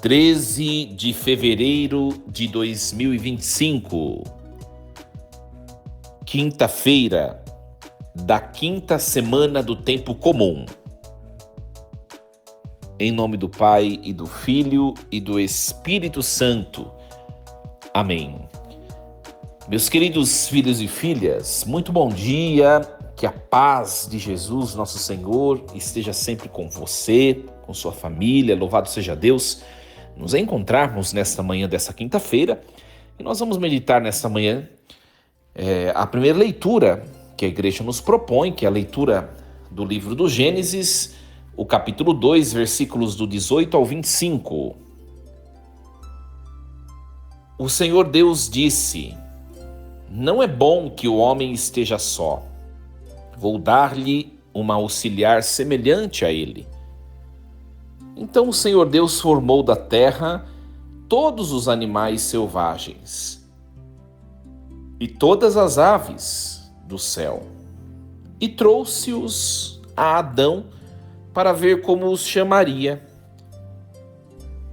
13 de fevereiro de 2025, quinta-feira da quinta semana do tempo comum. Em nome do Pai e do Filho e do Espírito Santo. Amém. Meus queridos filhos e filhas, muito bom dia, que a paz de Jesus, nosso Senhor, esteja sempre com você, com sua família, louvado seja Deus, nos encontrarmos nesta manhã dessa quinta-feira, e nós vamos meditar nesta manhã a primeira leitura que a igreja nos propõe, que é a leitura do livro do Gênesis, o capítulo 2, versículos do 18 ao 25. O Senhor Deus disse: não é bom que o homem esteja só. Vou dar-lhe uma auxiliar semelhante a ele. Então o Senhor Deus formou da terra todos os animais selvagens e todas as aves do céu, e trouxe-os a Adão para ver como os chamaria.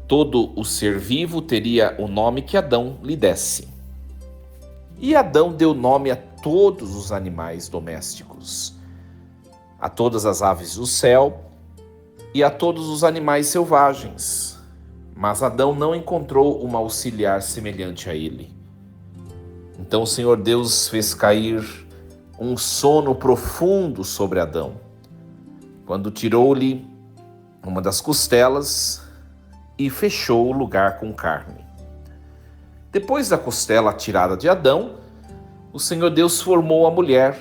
Todo o ser vivo teria o nome que Adão lhe desse. E Adão deu nome a todos os animais domésticos, a todas as aves do céu e a todos os animais selvagens. Mas Adão não encontrou uma auxiliar semelhante a ele. Então o Senhor Deus fez cair um sono profundo sobre Adão, quando tirou-lhe uma das costelas e fechou o lugar com carne. Depois da costela tirada de Adão, o Senhor Deus formou a mulher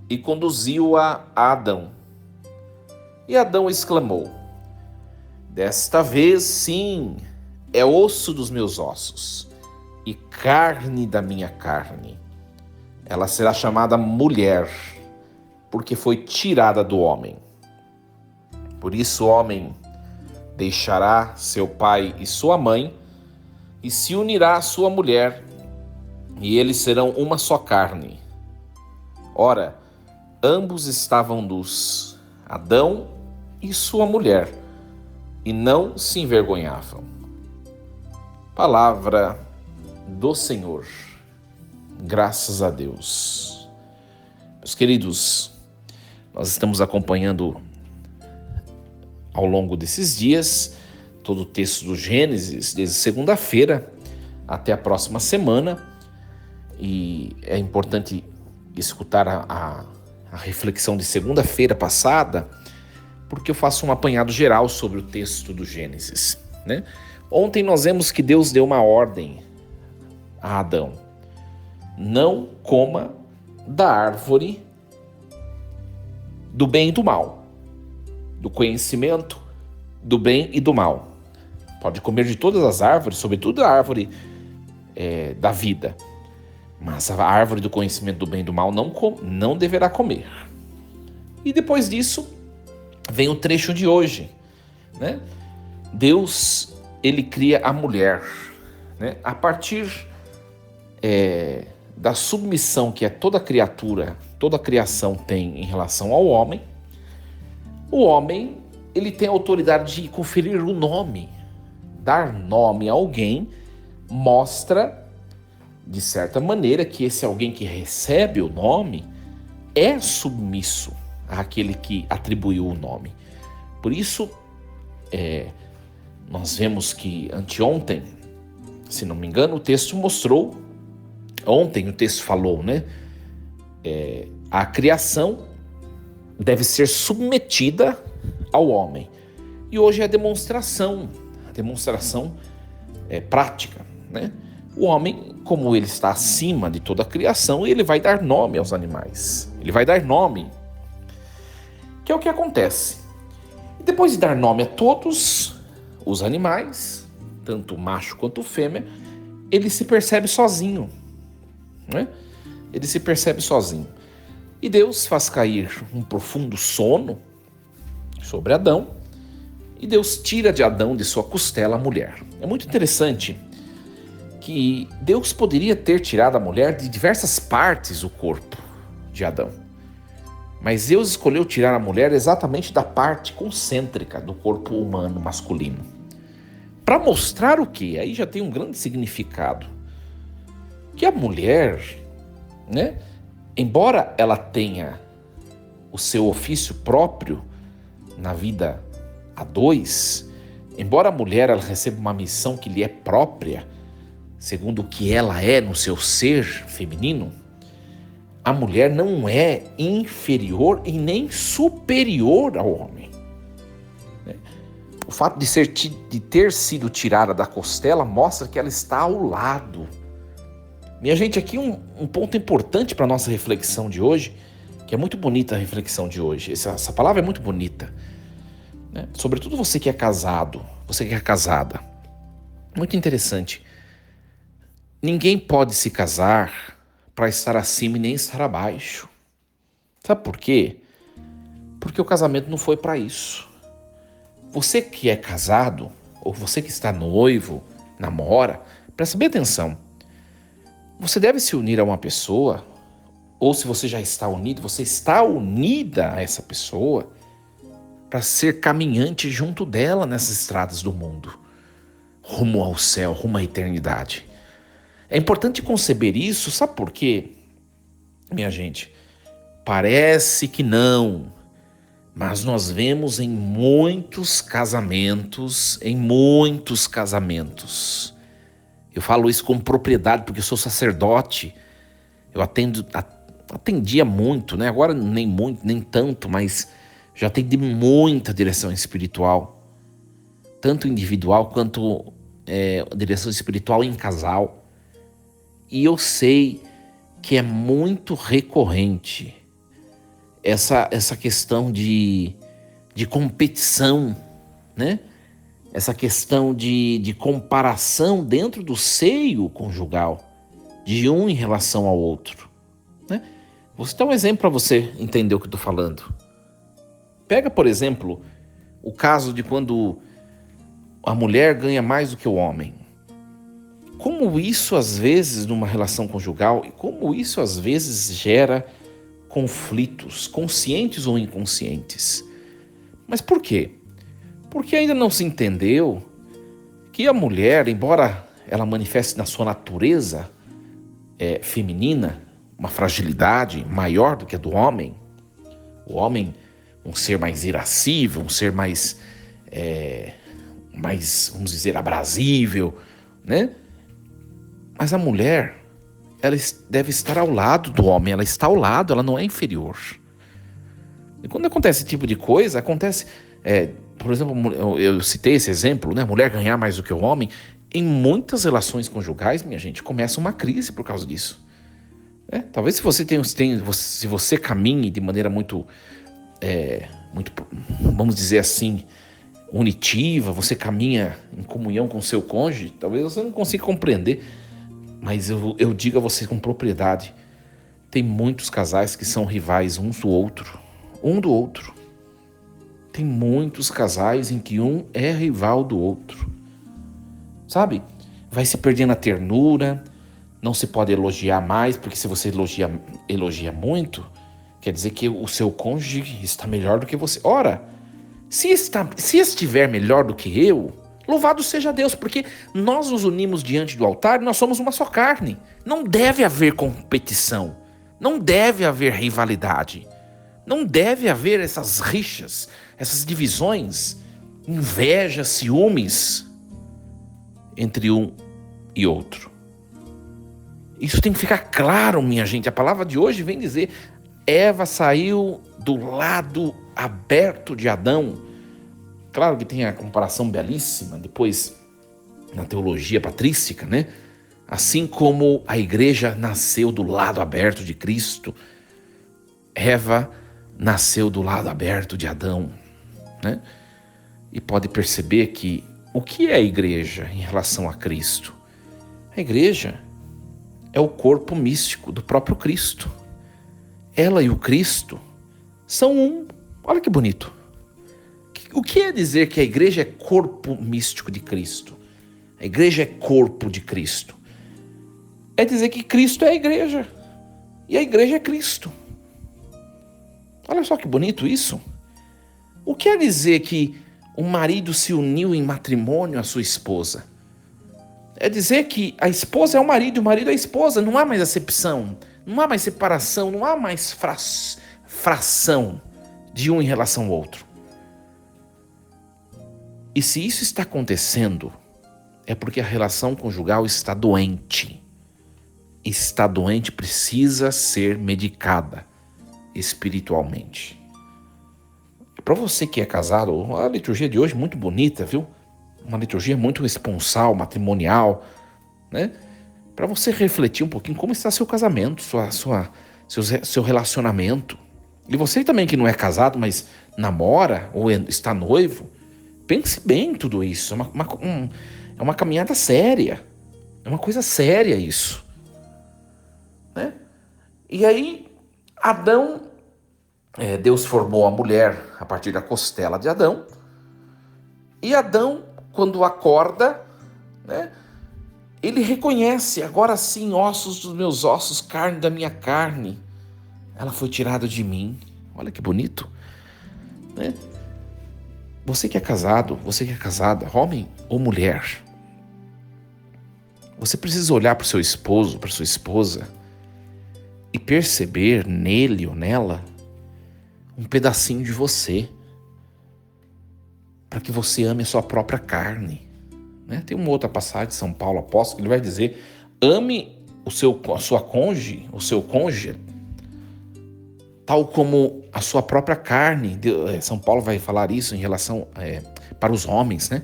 e conduziu-a a Adão. E Adão exclamou: desta vez, sim, é osso dos meus ossos e carne da minha carne. Ela será chamada mulher, porque foi tirada do homem. Por isso o homem deixará seu pai e sua mãe e se unirá à sua mulher, e eles serão uma só carne. Ora, ambos estavam nus, Adão e sua mulher, e não se envergonhavam. Palavra do Senhor. Graças a Deus. Meus queridos, nós estamos acompanhando ao longo desses dias todo o texto do Gênesis, desde segunda-feira até a próxima semana, e é importante escutar a reflexão de segunda-feira passada, porque eu faço um apanhado geral sobre o texto do Gênesis, né? Ontem nós vemos que Deus deu uma ordem a Adão: não coma da árvore do bem e do mal, do conhecimento do bem e do mal. Pode comer de todas as árvores, sobretudo a árvore da vida, mas a árvore do conhecimento do bem e do mal não deverá comer. E depois disso vem o trecho de hoje, né? Deus, ele cria a mulher, né? A partir da submissão que toda criatura, toda criação tem em relação ao homem. O homem, ele tem a autoridade de conferir o nome. Dar nome a alguém mostra, de certa maneira, que esse alguém que recebe o nome é submisso àquele que atribuiu o nome. Por isso, nós vemos que anteontem, se não me engano, o texto mostrou, ontem o texto falou, né? A criação deve ser submetida ao homem. E hoje é a demonstração prática, né? O homem, como ele está acima de toda a criação, ele vai dar nome aos animais. Ele vai dar nome, que é o que acontece. E depois de dar nome a todos os animais, tanto o macho quanto o fêmea, ele se percebe sozinho, né? Ele se percebe sozinho. E Deus faz cair um profundo sono sobre Adão, e Deus tira de Adão, de sua costela, a mulher. É muito interessante que Deus poderia ter tirado a mulher de diversas partes do corpo de Adão. Mas Deus escolheu tirar a mulher exatamente da parte concêntrica do corpo humano masculino. Para mostrar o quê? Aí já tem um grande significado. Que a mulher, né, embora ela tenha o seu ofício próprio na vida a dois, embora a mulher ela receba uma missão que lhe é própria, segundo o que ela é no seu ser feminino, a mulher não é inferior e nem superior ao homem. O fato de ter sido tirada da costela mostra que ela está ao lado. Minha gente, aqui um ponto importante para a nossa reflexão de hoje, que é muito bonita a reflexão de hoje. Essa palavra é muito bonita, né? Sobretudo você que é casado, você que é casada. Muito interessante. Ninguém pode se casar para estar acima e nem estar abaixo. Sabe por quê? Porque o casamento não foi para isso. Você que é casado, ou você que está noivo, namora, presta bem atenção. Você deve se unir a uma pessoa, ou se você já está unido, você está unida a essa pessoa para ser caminhante junto dela nessas estradas do mundo, rumo ao céu, rumo à eternidade. É importante conceber isso, sabe por quê? Minha gente, parece que não, mas nós vemos em muitos casamentos, eu falo isso com propriedade porque eu sou sacerdote, eu atendia muito, né? Agora nem muito, nem tanto, mas já atendi muita direção espiritual, tanto individual quanto direção espiritual em casal. E eu sei que é muito recorrente essa questão de competição, né? Essa questão de comparação dentro do seio conjugal, de um em relação ao outro, né? Vou citar um exemplo para você entender o que eu estou falando. Pega, por exemplo, o caso de quando a mulher ganha mais do que o homem. Como isso, às vezes, numa relação conjugal, e como isso, às vezes, gera conflitos, conscientes ou inconscientes. Mas por quê? Porque ainda não se entendeu que a mulher, embora ela manifeste na sua natureza feminina uma fragilidade maior do que a do homem, o homem, um ser mais irascível, um ser mais, vamos dizer, abrasível, né? Mas a mulher, ela deve estar ao lado do homem, ela está ao lado, ela não é inferior. E quando acontece esse tipo de coisa, acontece, por exemplo, eu citei esse exemplo, né? A mulher ganhar mais do que o homem, em muitas relações conjugais, minha gente, começa uma crise por causa disso. Talvez se você caminhe de maneira muito, vamos dizer assim, unitiva, você caminha em comunhão com o seu cônjuge, talvez você não consiga compreender, mas eu digo a você com propriedade, tem muitos casais que são rivais um do outro. Tem muitos casais em que um é rival do outro. Sabe? Vai se perdendo a ternura, não se pode elogiar mais, porque se você elogia muito, quer dizer que o seu cônjuge está melhor do que você. Ora, se estiver melhor do que eu, louvado seja Deus, porque nós nos unimos diante do altar e nós somos uma só carne. Não deve haver competição, não deve haver rivalidade, não deve haver essas rixas, essas divisões, inveja, ciúmes entre um e outro. Isso tem que ficar claro, minha gente. A palavra de hoje vem dizer: Eva saiu do lado aberto de Adão. Claro que tem a comparação belíssima depois na teologia patrística, né? Assim como a igreja nasceu do lado aberto de Cristo, Eva nasceu do lado aberto de Adão, né? E pode perceber que o que é a igreja em relação a Cristo? A igreja é o corpo místico do próprio Cristo. Ela e o Cristo são um. Olha que bonito. O que é dizer que a igreja é corpo místico de Cristo? A igreja é corpo de Cristo. É dizer que Cristo é a igreja. E a igreja é Cristo. Olha só que bonito isso. O que é dizer que o marido se uniu em matrimônio à sua esposa. É dizer que a esposa é o marido é a esposa. Não há mais acepção, não há mais separação, não há mais fração de um em relação ao outro. E se isso está acontecendo, é porque a relação conjugal está doente. Está doente, precisa ser medicada espiritualmente. Para você que é casado, a liturgia de hoje é muito bonita, viu? Uma liturgia muito responsal, matrimonial, né? Para você refletir um pouquinho como está seu casamento, seu relacionamento. E você também que não é casado, mas namora ou está noivo, pense bem em tudo isso. É uma caminhada séria. É uma coisa séria isso, né? E aí, Deus formou a mulher a partir da costela de Adão. E Adão, quando acorda, né, ele reconhece, agora sim, ossos dos meus ossos, carne da minha carne. Ela foi tirada de mim. Olha que bonito, né? Você que é casado, você que é casada, homem ou mulher, você precisa olhar para o seu esposo, para sua esposa e perceber nele ou nela um pedacinho de você, para que você ame a sua própria carne, né? Tem uma outra passagem de São Paulo apóstolo que ele vai dizer: ame a sua cônjuge, o seu cônjuge, tal como a sua própria carne. São Paulo vai falar isso em relação para os homens, né?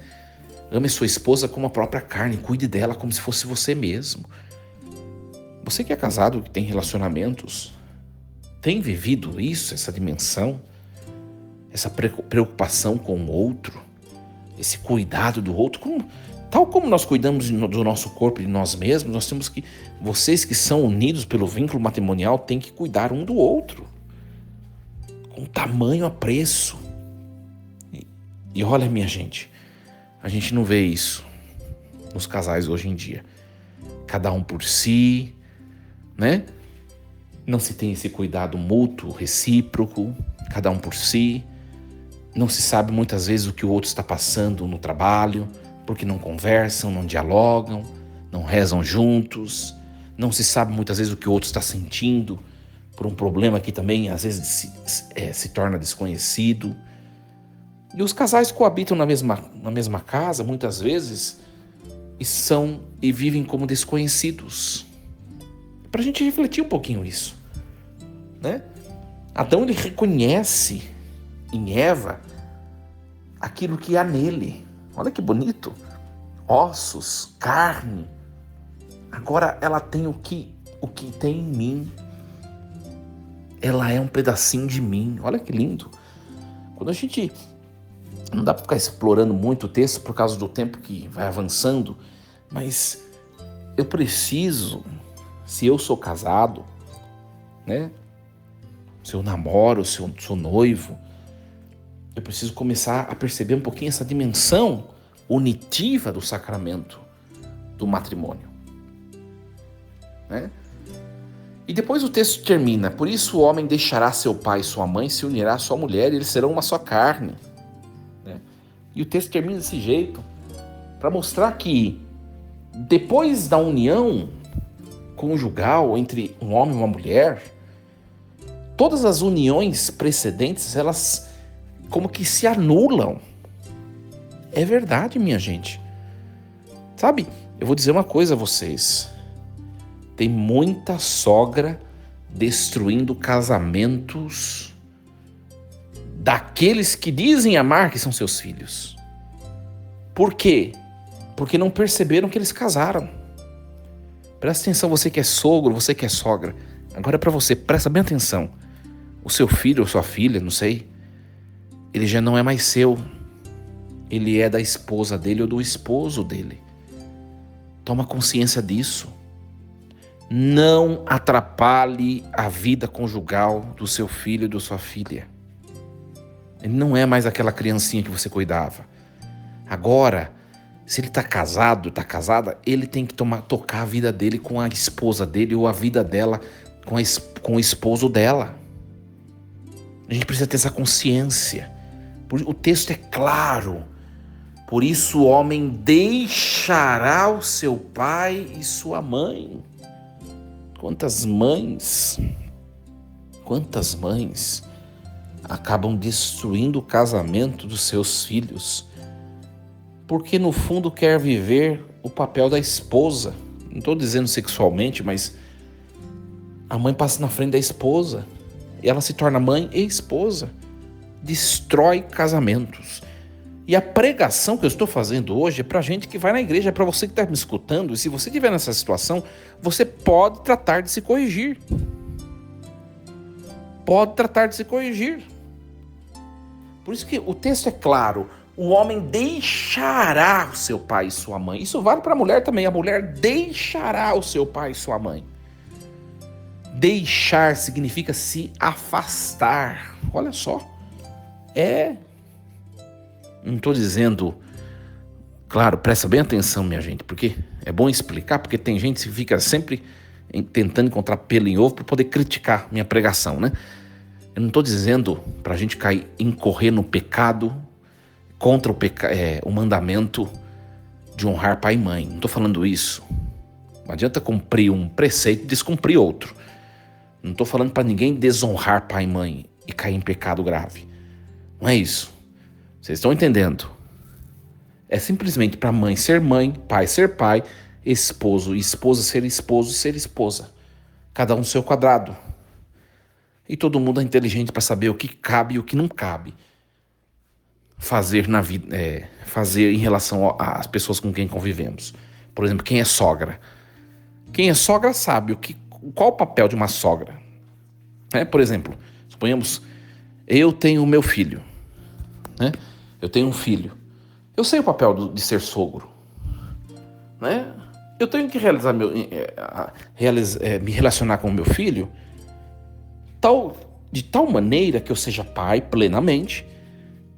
Ame sua esposa como a própria carne, cuide dela como se fosse você mesmo. Você que é casado, que tem relacionamentos, tem vivido isso, essa dimensão, essa preocupação com o outro, esse cuidado do outro, tal como nós cuidamos do nosso corpo e de nós mesmos, nós temos que, vocês que são unidos pelo vínculo matrimonial, têm que cuidar um do outro, com tamanho apreço. E olha, minha gente, a gente não vê isso nos casais hoje em dia. Cada um por si, né? Não se tem esse cuidado mútuo, recíproco, cada um por si. Não se sabe muitas vezes o que o outro está passando no trabalho, porque não conversam, não dialogam, não rezam juntos. Não se sabe muitas vezes o que o outro está sentindo por um problema que também às vezes se torna desconhecido. E os casais coabitam na mesma casa, muitas vezes, e vivem como desconhecidos. Para a gente refletir um pouquinho isso, né? Adão, ele reconhece em Eva aquilo que há nele. Olha que bonito. Ossos, carne. Agora ela tem o que tem em mim. Ela é um pedacinho de mim. Olha que lindo. Quando a gente... Não dá para ficar explorando muito o texto por causa do tempo que vai avançando, mas eu preciso, se eu sou casado, né? Se eu namoro, se eu sou noivo, eu preciso começar a perceber um pouquinho essa dimensão unitiva do sacramento do matrimônio, né? E depois o texto termina: por isso o homem deixará seu pai e sua mãe, se unirá à sua mulher, e eles serão uma só carne. E o texto termina desse jeito, para mostrar que depois da união conjugal entre um homem e uma mulher, todas as uniões precedentes, elas como que se anulam. É verdade, minha gente. Sabe, eu vou dizer uma coisa a vocês. Tem muita sogra destruindo casamentos daqueles que dizem amar, que são seus filhos. Por quê? Porque não perceberam que eles casaram. Presta atenção, você que é sogro, você que é sogra. Agora é para você, presta bem atenção. O seu filho ou sua filha, não sei, ele já não é mais seu. Ele é da esposa dele ou do esposo dele. Toma consciência disso. Não atrapalhe a vida conjugal do seu filho e da sua filha. Ele não é mais aquela criancinha que você cuidava. Agora, se ele está casado, está casada, ele tem que tocar a vida dele com a esposa dele ou a vida dela com o esposo dela. A gente precisa ter essa consciência O texto é claro. Por isso o homem deixará o seu pai e sua mãe. Quantas mães acabam destruindo o casamento dos seus filhos, porque no fundo quer viver o papel da esposa. Não estou dizendo sexualmente, mas a mãe passa na frente da esposa e ela se torna mãe e esposa. Destrói casamentos. E a pregação que eu estou fazendo hoje é para gente que vai na igreja, é para você que está me escutando. E se você estiver nessa situação, você pode tratar de se corrigir. Pode tratar de se corrigir. Por isso que o texto é claro. O homem deixará o seu pai e sua mãe. Isso vale para a mulher também. A mulher deixará o seu pai e sua mãe. Deixar significa se afastar. Olha só. Não estou dizendo... Claro, presta bem atenção, minha gente, porque é bom explicar, porque tem gente que fica sempre tentando encontrar pelo em ovo para poder criticar minha pregação, né? Eu não estou dizendo para a gente incorrer no pecado contra o mandamento de honrar pai e mãe. Não estou falando isso. Não adianta cumprir um preceito e descumprir outro. Não estou falando para ninguém desonrar pai e mãe e cair em pecado grave. Não é isso. Vocês estão entendendo? É simplesmente para mãe ser mãe, pai ser pai, esposo e esposa ser esposo e ser esposa. Cada um no seu quadrado. E todo mundo é inteligente para saber o que cabe e o que não cabe fazer na vida, fazer em relação às pessoas com quem convivemos. Por exemplo, quem é sogra. Quem é sogra sabe qual o papel de uma sogra. Por exemplo, suponhamos, eu tenho o meu filho. Eu tenho um filho. Eu sei o papel de ser sogro. Eu tenho que me relacionar com o meu filho de tal maneira que eu seja pai plenamente,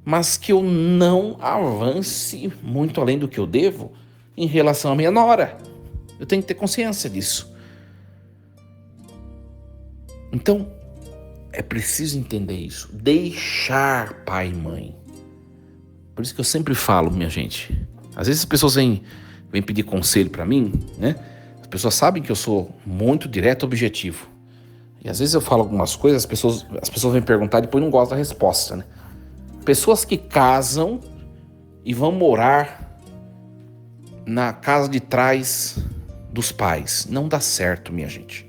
mas que eu não avance muito além do que eu devo em relação à minha nora. Eu tenho que ter consciência disso. Então, é preciso entender isso. Deixar pai e mãe. Por isso que eu sempre falo, minha gente. Às vezes as pessoas vêm pedir conselho para mim, né? As pessoas sabem que eu sou muito direto e objetivo. E às vezes eu falo algumas coisas, as pessoas vêm perguntar e depois não gostam da resposta, né? Pessoas que casam e vão morar na casa de trás dos pais. Não dá certo, minha gente.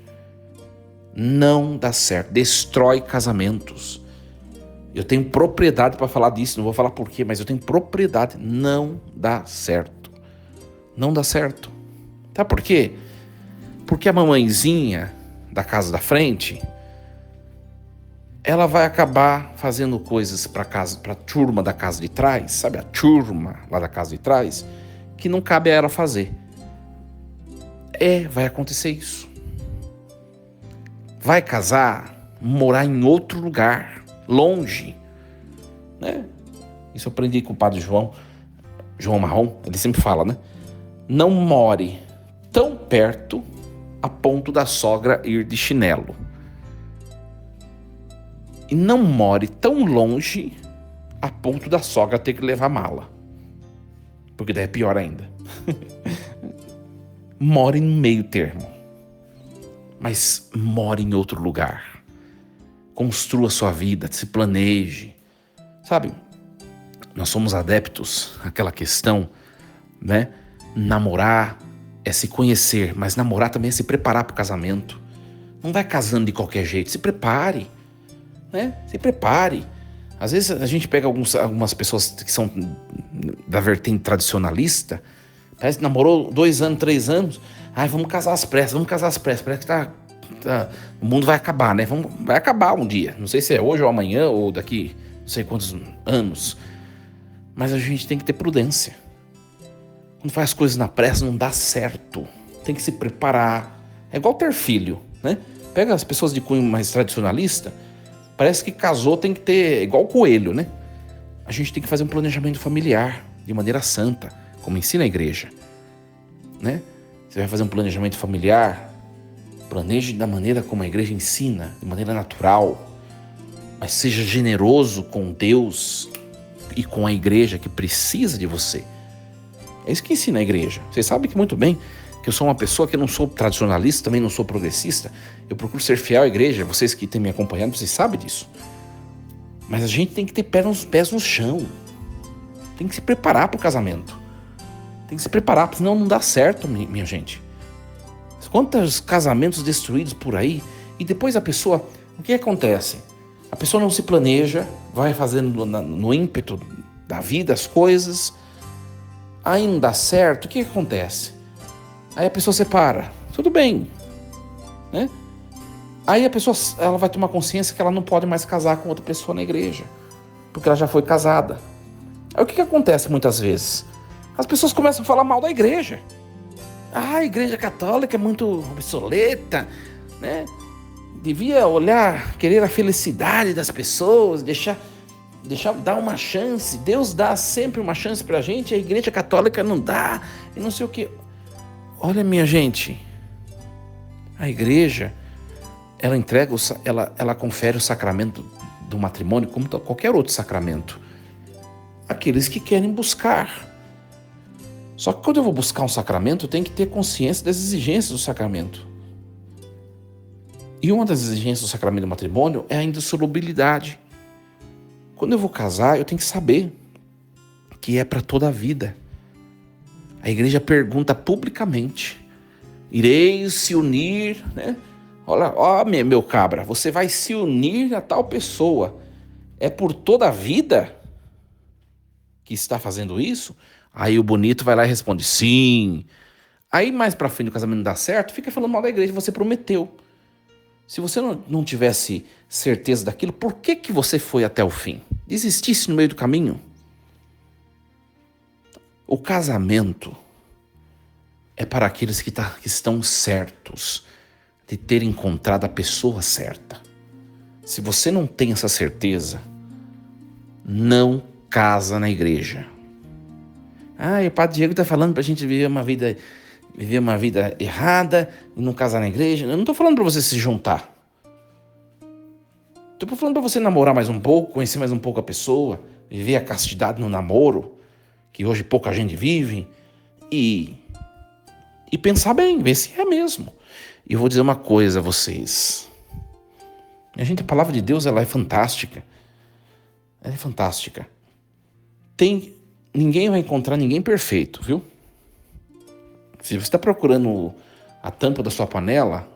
Não dá certo. Destrói casamentos. Eu tenho propriedade para falar disso. Não vou falar por quê, mas eu tenho propriedade. Não dá certo. Não dá certo. Sabe por quê? Porque a mamãezinha da casa da frente, ela vai acabar fazendo coisas para a turma da casa de trás, sabe? A turma lá da casa de trás, que não cabe a ela fazer. Vai acontecer isso. Vai casar, morar em outro lugar, longe, né? Isso eu aprendi com o padre João Marrom, ele sempre fala, né? Não more tão perto a ponto da sogra ir de chinelo. E não more tão longe a ponto da sogra ter que levar mala. Porque daí é pior ainda. More no meio termo. Mas more em outro lugar. Construa sua vida, se planeje. Sabe, nós somos adeptos àquela questão, né? Namorar é se conhecer, mas namorar também é se preparar para o casamento. Não vai casando de qualquer jeito, se prepare, né? Se prepare. Às vezes a gente pega algumas pessoas que são da vertente tradicionalista, parece que namorou 2 anos, 3 anos, vamos casar às pressas, parece que o mundo vai acabar, né? Vai acabar um dia, não sei se é hoje ou amanhã ou daqui não sei quantos anos, mas a gente tem que ter prudência. Quando faz coisas na pressa, não dá certo. Tem que se preparar. É igual ter filho, né? Pega as pessoas de cunho mais tradicionalista, parece que casou tem que ter, igual coelho, né? A gente tem que fazer um planejamento familiar de maneira santa, como ensina a igreja, né? Você vai fazer um planejamento familiar, planeje da maneira como a igreja ensina, de maneira natural, mas seja generoso com Deus, e com a igreja que precisa de você. É isso que ensina a igreja. Vocês sabem que muito bem que eu sou uma pessoa que eu não sou tradicionalista, também não sou progressista. Eu procuro ser fiel à igreja. Vocês que têm me acompanhado, vocês sabem disso. Mas a gente tem que ter pés no chão. Tem que se preparar para o casamento. Tem que se preparar, porque senão não dá certo, minha gente. Quantos casamentos destruídos por aí, e depois a pessoa... O que acontece? A pessoa não se planeja, vai fazendo no ímpeto da vida as coisas, aí não dá certo, o que acontece? Aí a pessoa separa, tudo bem, né? Aí a pessoa ela vai tomar consciência que ela não pode mais casar com outra pessoa na igreja, porque ela já foi casada. Aí o que acontece muitas vezes? As pessoas começam a falar mal da igreja. A igreja católica é muito obsoleta, né? Devia olhar, querer a felicidade das pessoas, deixar dar uma chance. Deus dá sempre uma chance pra gente, a igreja católica não dá, e não sei o quê. Olha, minha gente, a igreja, ela entrega, ela confere o sacramento do matrimônio como qualquer outro sacramento. Aqueles que querem buscar. Só que quando eu vou buscar um sacramento, eu tenho que ter consciência das exigências do sacramento. E uma das exigências do sacramento do matrimônio é a indissolubilidade. Quando eu vou casar, eu tenho que saber que é para toda a vida. A igreja pergunta publicamente: ireis se unir, né? Olha, ó, meu cabra, você vai se unir a tal pessoa. É por toda a vida que está fazendo isso? Aí o bonito vai lá e responde: sim. Aí mais pra frente o casamento não dá certo, fica falando mal da igreja, você prometeu. Se você não tivesse certeza daquilo, por que você foi até o fim? Desistisse no meio do caminho? O casamento é para aqueles que estão certos de ter encontrado a pessoa certa. Se você não tem essa certeza, não casa na igreja. O Padre Diego está falando para a gente viver uma vida errada e não casar na igreja. Eu não estou falando para você se juntar. Estou falando para você namorar mais um pouco, conhecer mais um pouco a pessoa, viver a castidade no namoro, que hoje pouca gente vive, e pensar bem, ver se é mesmo. E eu vou dizer uma coisa a vocês. Minha gente, a palavra de Deus, ela é fantástica. Ela é fantástica. Ninguém vai encontrar ninguém perfeito, viu? Se você está procurando a tampa da sua panela,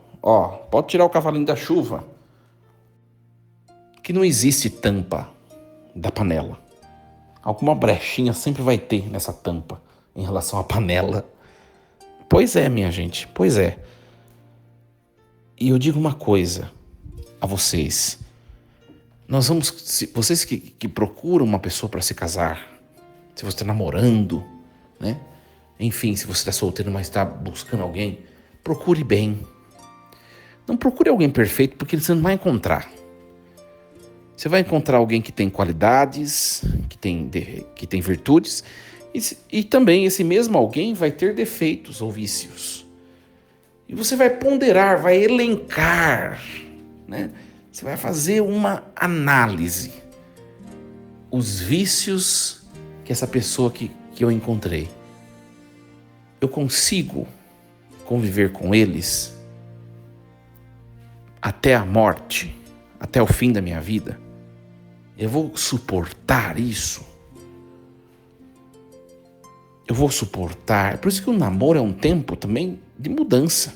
pode tirar o cavalinho da chuva, que não existe tampa da panela. Alguma brechinha sempre vai ter nessa tampa em relação à panela. Pois é, minha gente, pois é. E eu digo uma coisa a vocês. Vocês que procuram uma pessoa para se casar, se você está namorando, né? Enfim, se você está solteiro, mas está buscando alguém, procure bem. Não procure alguém perfeito, porque você não vai encontrar. Você vai encontrar alguém que tem qualidades, que tem virtudes, e também esse mesmo alguém vai ter defeitos ou vícios. E você vai ponderar, vai elencar, né? Você vai fazer uma análise. Os vícios que essa pessoa que eu encontrei, eu consigo conviver com eles até a morte, até o fim da minha vida? Eu vou suportar isso? Eu vou suportar? Por isso que o namoro é um tempo também de mudança.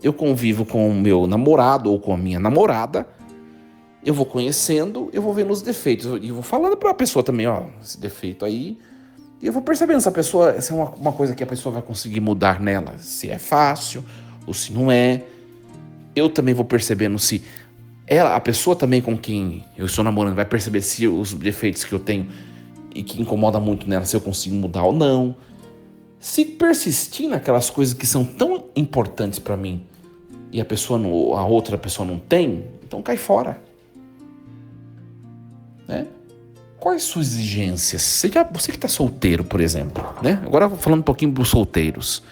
Eu convivo com o meu namorado ou com a minha namorada, eu vou conhecendo, eu vou vendo os defeitos, e vou falando para a pessoa também, esse defeito aí, e eu vou percebendo se é uma coisa que a pessoa vai conseguir mudar nela, se é fácil ou se não é. Eu também vou percebendo se a pessoa também com quem eu estou namorando vai perceber se os defeitos que eu tenho e que incomoda muito nela, se eu consigo mudar ou não. Se persistir naquelas coisas que são tão importantes para mim e a outra pessoa não tem, então cai fora. Né? Quais suas exigências? Você que está solteiro, por exemplo, né? Agora falando um pouquinho para os solteiros.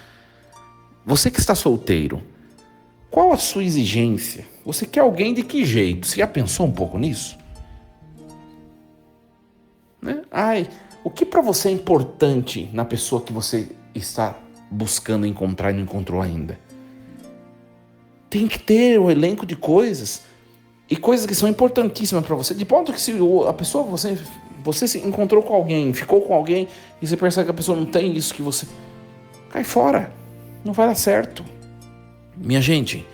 Você que está solteiro, qual a sua exigência? Você quer alguém de que jeito? Você já pensou um pouco nisso? Né? O que para você é importante na pessoa que você está buscando encontrar e não encontrou ainda? Tem que ter um elenco de coisas e coisas que são importantíssimas para você. De ponto que se a pessoa, você se encontrou com alguém, ficou com alguém e você percebe que a pessoa não tem isso que você... Cai fora, não vai dar certo. Minha gente,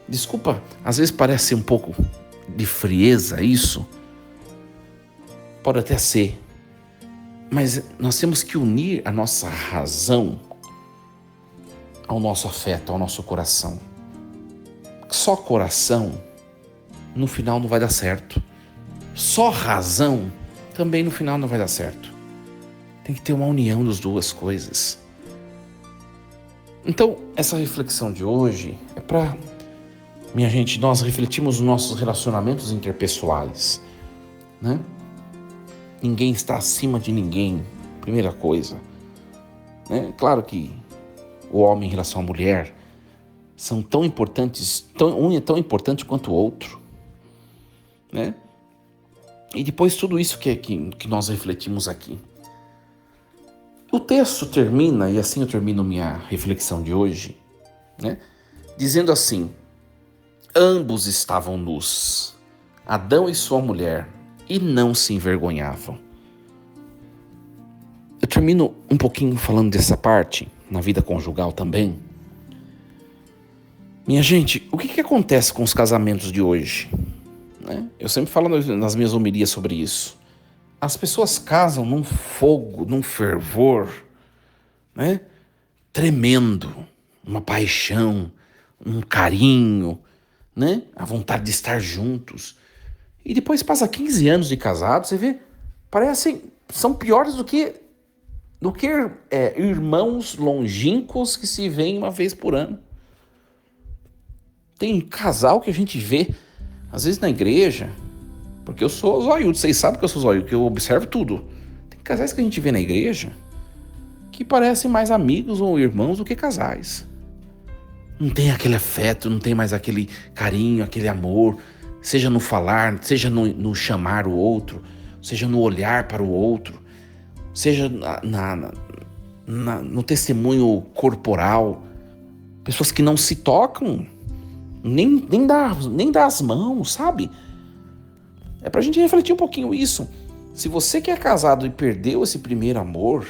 desculpa, às vezes parece um pouco de frieza isso. Pode até ser. Mas nós temos que unir a nossa razão ao nosso afeto, ao nosso coração. Só coração, no final não vai dar certo. Só razão, também no final não vai dar certo. Tem que ter uma união das duas coisas. Então, essa reflexão de hoje é para, minha gente, nós refletimos os nossos relacionamentos interpessoais, né? Ninguém está acima de ninguém, primeira coisa, né? Claro que o homem em relação à mulher são tão importantes, um é tão importante quanto o outro, né? E depois tudo isso que nós refletimos aqui. O texto termina, e assim eu termino minha reflexão de hoje, né? Dizendo assim: ambos estavam nus, Adão e sua mulher, e não se envergonhavam. Eu termino um pouquinho falando dessa parte, na vida conjugal também. Minha gente, o que acontece com os casamentos de hoje? Né? Eu sempre falo nas minhas homilias sobre isso. As pessoas casam num fogo, num fervor, né? Tremendo, uma paixão, um carinho, né? A vontade de estar juntos. E depois passa 15 anos de casado, você vê, parecem, são piores do que irmãos longínquos que se veem uma vez por ano. Tem casal que a gente vê, às vezes na igreja, porque eu sou zoiudo, vocês sabem que eu sou zoiudo, que eu observo tudo. Tem casais que a gente vê na igreja que parecem mais amigos ou irmãos do que casais. Não tem aquele afeto, não tem mais aquele carinho, aquele amor, seja no falar, seja no chamar o outro, seja no olhar para o outro, seja no testemunho corporal. Pessoas que não se tocam, nem dá as mãos, sabe? É pra gente refletir um pouquinho isso. Se você que é casado e perdeu esse primeiro amor,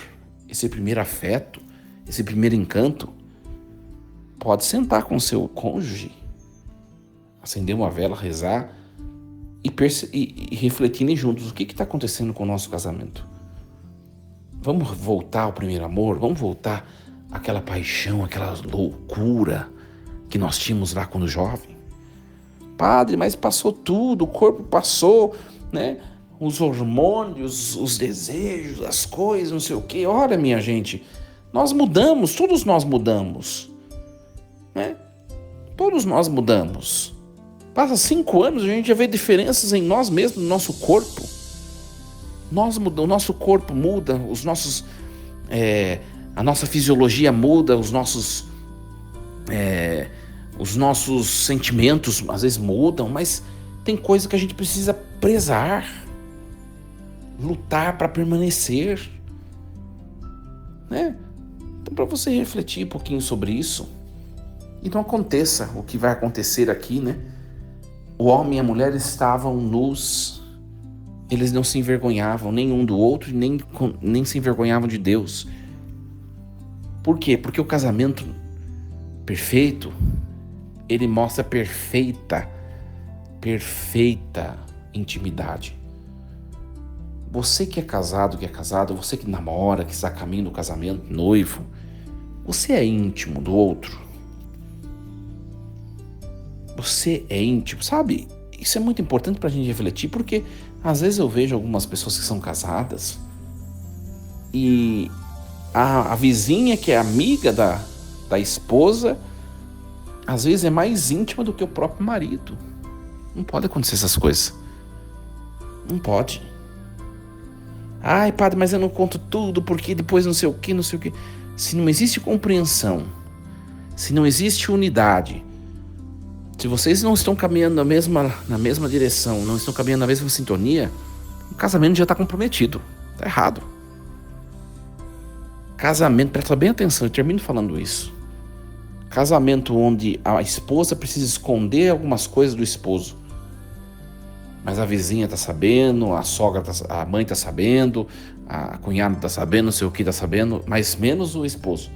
esse primeiro afeto, esse primeiro encanto, pode sentar com seu cônjuge, acender uma vela, rezar e refletirem juntos o que está acontecendo com o nosso casamento. Vamos voltar ao primeiro amor? Vamos voltar àquela paixão, aquela loucura que nós tínhamos lá quando jovem? Padre, mas passou tudo, o corpo passou, né? Os hormônios, os desejos, as coisas, não sei o quê. Olha, minha gente, nós mudamos, todos nós mudamos, né? Todos nós mudamos. Passa 5 anos, a gente já vê diferenças em nós mesmos, no nosso corpo. O nosso corpo muda, a nossa fisiologia muda, os nossos sentimentos às vezes mudam, mas tem coisas que a gente precisa prezar, lutar para permanecer, né? Então, para você refletir um pouquinho sobre isso, e não aconteça o que vai acontecer aqui, né? O homem e a mulher estavam nus, eles não se envergonhavam nem um do outro, nem se envergonhavam de Deus. Por quê? Porque o casamento perfeito, ele mostra perfeita intimidade. Você que é casado, você que namora, que está a caminho do casamento, noivo, você é íntimo do outro? Você é íntimo, sabe? Isso é muito importante para a gente refletir, porque às vezes eu vejo algumas pessoas que são casadas e a vizinha que é amiga da esposa, às vezes é mais íntima do que o próprio marido. Não pode acontecer essas coisas. Não pode. Ai, padre, mas eu não conto tudo porque depois não sei o que. Se não existe compreensão, se não existe unidade, se vocês não estão caminhando na mesma direção, não estão caminhando na mesma sintonia, o casamento já está comprometido. Está errado. Casamento, presta bem atenção, eu termino falando isso. Casamento onde a esposa precisa esconder algumas coisas do esposo. Mas a vizinha está sabendo, a sogra, a mãe está sabendo, a cunhada está sabendo, não sei o que está sabendo, mas menos o esposo.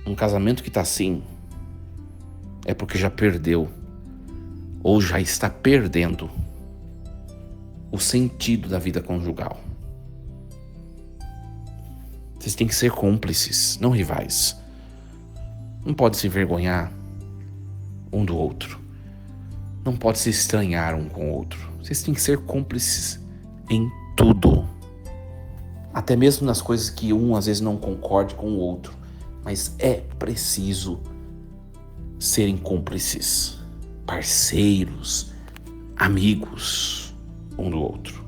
Um casamento que está assim é porque já perdeu ou já está perdendo o sentido da vida conjugal. Vocês têm que ser cúmplices, não rivais. Não pode se envergonhar um do outro. Não pode se estranhar um com o outro. Vocês têm que ser cúmplices em tudo. Até mesmo nas coisas que um às vezes não concorde com o outro. Mas é preciso serem cúmplices, parceiros, amigos um do outro.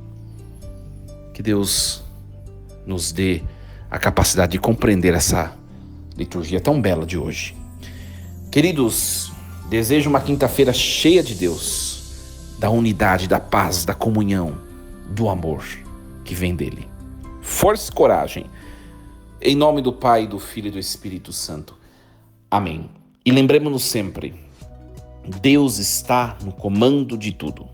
Que Deus nos dê a capacidade de compreender essa liturgia tão bela de hoje. Queridos, desejo uma quinta-feira cheia de Deus, da unidade, da paz, da comunhão, do amor que vem dele. Força e coragem. Em nome do Pai, do Filho e do Espírito Santo. Amém. E lembremos-nos sempre, Deus está no comando de tudo.